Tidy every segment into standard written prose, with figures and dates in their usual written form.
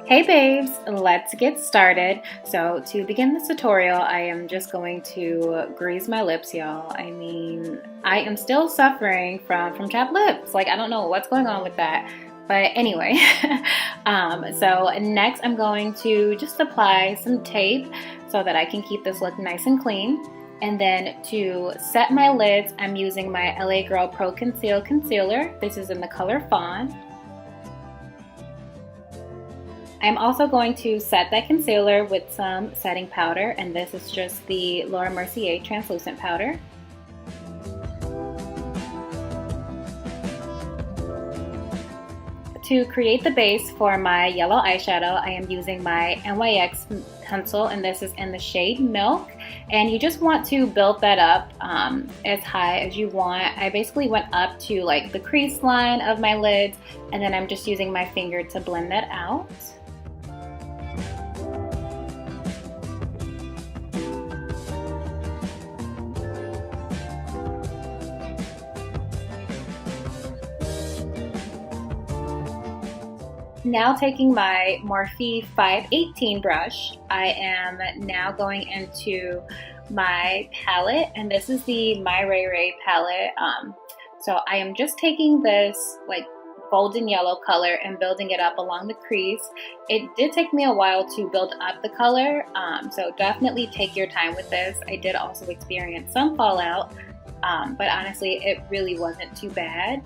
Hey babes, let's get started. So to begin this tutorial, I am just going to grease my lips, y'all. I mean, I am still suffering from chapped lips. Like, I don't know what's going on with that. But anyway, so next I'm going to just apply some tape so that I can keep this look nice and clean. And then to set my lids, I'm using my LA Girl Pro Conceal Concealer. This is in the color Fawn. I'm also going to set that concealer with some setting powder, and this is just the MERCIER translucent powder. To create the base for my yellow eyeshadow, I am using my NYX pencil, and this is in the shade Milk. And you just want to build that up as high as you want. I basically went up to like the crease line of my lids, and then I'm just using my finger to blend that out. Now taking my Morphe 518 brush, I am now going into my palette, and this is the My Raye palette. So I am just taking this like golden yellow color and building it up along the crease. It did take me a while to build up the color, so definitely take your time with this. I did also experience some fallout, but honestly it really wasn't too bad.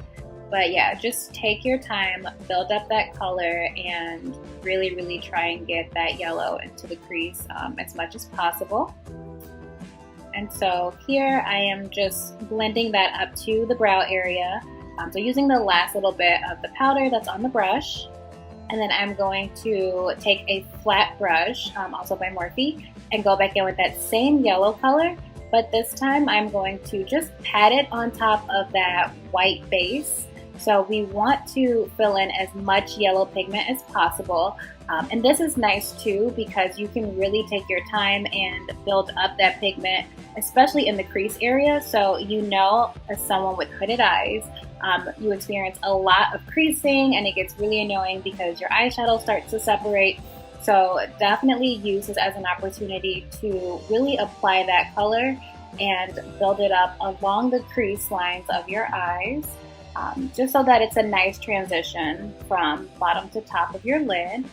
But yeah, just take your time, build up that color, and really try and get that yellow into the crease as much as possible. And so here I am just blending that up to the brow area. So using the last little bit of the powder that's on the brush. And then I'm going to take a flat brush, also by Morphe, and go back in with that same yellow color. But this time I'm going to just pat it on top of that white base. So we want to fill in as much yellow pigment as possible. And this is nice too because you can really take your time and build up that pigment, especially in the crease area. So you know, as someone with hooded eyes, you experience a lot of creasing, and it gets really annoying because your eyeshadow starts to separate. So definitely use this as an opportunity to really apply that color and build it up along the crease lines of your eyes. Just so that it's a nice transition from bottom to top of your lid.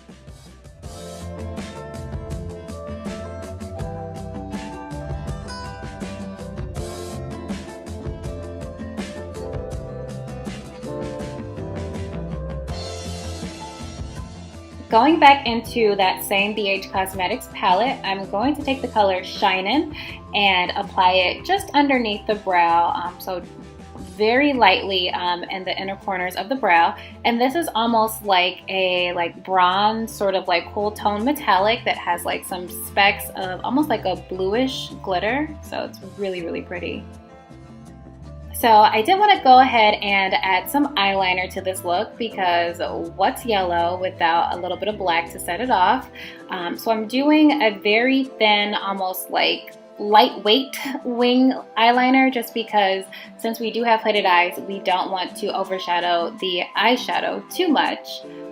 Going back into that same BH Cosmetics palette, I'm going to take the color Shinin' and apply it just underneath the brow. So very lightly in the inner corners of the brow, and this is almost like a bronze sort of like cool tone metallic that has like some specks of almost like a bluish glitter, so it's really pretty. So I did want to go ahead and add some eyeliner to this look because what's yellow without a little bit of black to set it off. So I'm doing a very thin, almost like lightweight wing eyeliner, just because since we do have hooded eyes, we don't want to overshadow the eyeshadow too much,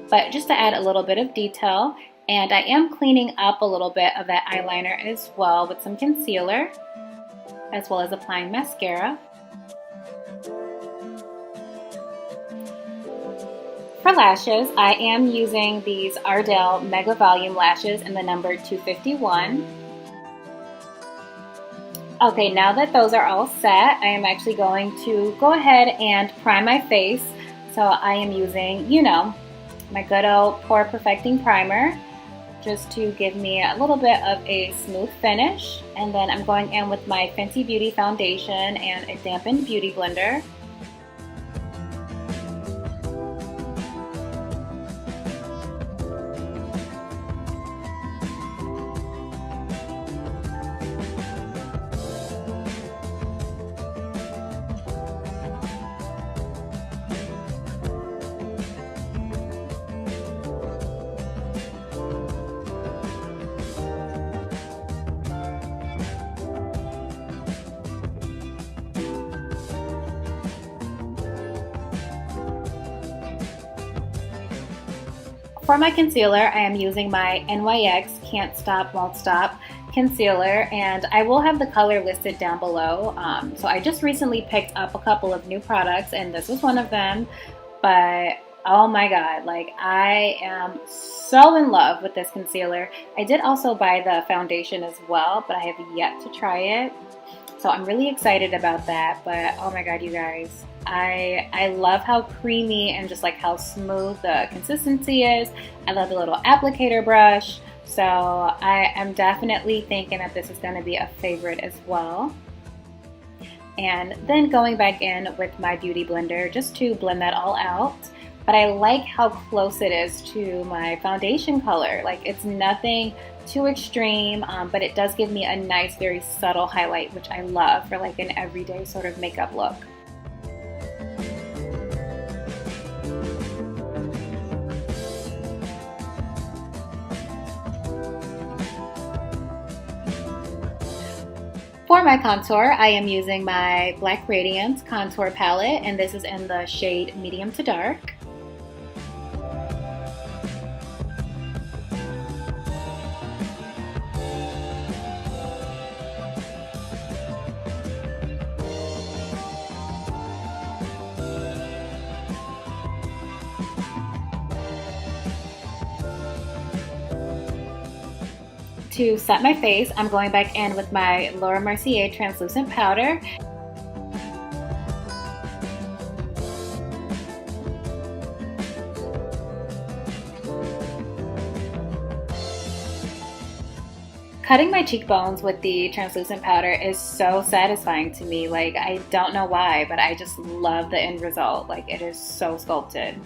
but just to add a little bit of detail. And I am cleaning up a little bit of that eyeliner as well with some concealer, as well as applying mascara. For lashes, I am using these Ardell Mega Volume lashes in the number 251. Okay, now that those are all set, I am actually going to go ahead and prime my face. So I am using, you know, my good old Pore Perfecting Primer, just to give me a little bit of a smooth finish. And then I'm going in with my Fenty Beauty Foundation and a dampened beauty blender. for my concealer, I am using my NYX Can't Stop, Won't Stop concealer, and I will have the color listed down below. So I just recently picked up a couple of new products, and this was one of them, but oh my god, like I am so in love with this concealer. I did also buy the foundation as well, but I have yet to try it. So I'm really excited about that, but oh my god, you guys. I love how creamy and just like how smooth the consistency is. I love the little applicator brush. So I am definitely thinking that this is going to be a favorite as well. And then going back in with my beauty blender just to blend that all out. But I like how close it is to my foundation color. Like it's nothing too extreme, but it does give me a nice, very subtle highlight, which I love for like an everyday sort of makeup look. For my contour, I am using my Black Radiance contour palette, and this is in the shade medium to dark. To set my face, I'm going back in with my MERCIER translucent powder. Cutting my cheekbones with the translucent powder is so satisfying to me. Like, I don't know why, but I just love the end result. Like, it is so sculpted.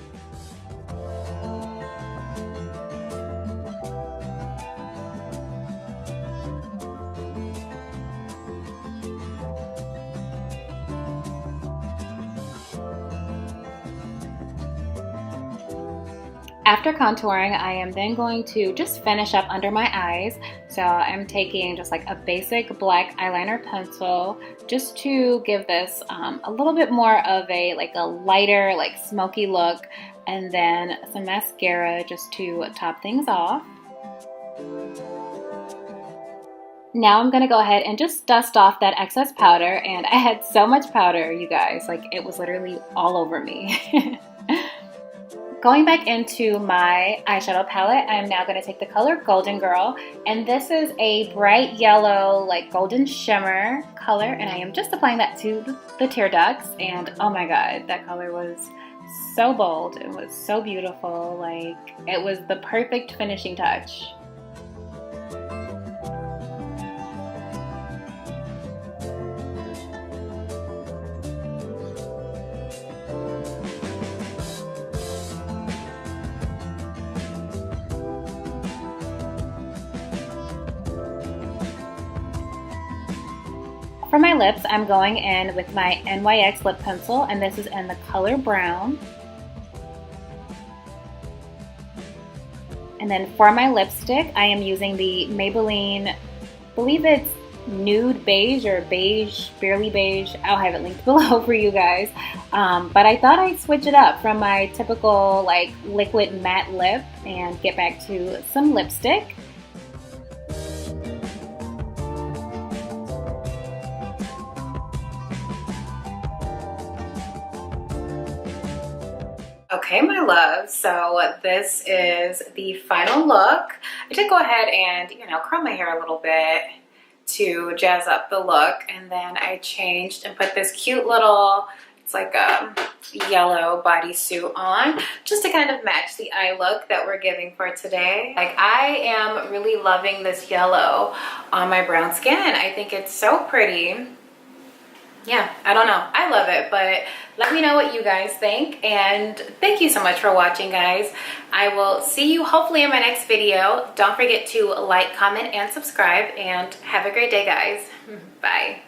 After contouring, I am then going to just finish up under my eyes. So I'm taking just like a basic black eyeliner pencil just to give this a little bit more of a lighter, like smoky look, and then some mascara just to top things off. Now I'm gonna go ahead and just dust off that excess powder, and I had so much powder, you guys, like it was literally all over me. Going back into my eyeshadow palette, I'm now going to take the color Golden Girl, and this is a bright yellow, like golden shimmer color, and I am just applying that to the tear ducts, and oh my god, that color was so bold. It was so beautiful. Like, it was the perfect finishing touch. For my lips, I'm going in with my NYX lip pencil, and this is in the color Brown. And then for my lipstick, I am using the Maybelline, I believe it's Nude Beige or Beige, Barely Beige. I'll have it linked below for you guys. But I thought I'd switch it up from my typical like liquid matte lip and get back to some lipstick. Okay, my love, so this is the final look. I did go ahead and, curl my hair a little bit to jazz up the look, and then I changed and put this cute little, it's like a yellow bodysuit on, just to kind of match the eye look that we're giving for today. Like, I am really loving this yellow on my brown skin. I think it's so pretty. Yeah, I don't know. I love it, but let me know what you guys think. And thank you so much for watching, guys. I will see you hopefully in my next video. Don't forget to like, comment, and subscribe. And have a great day, guys. Bye.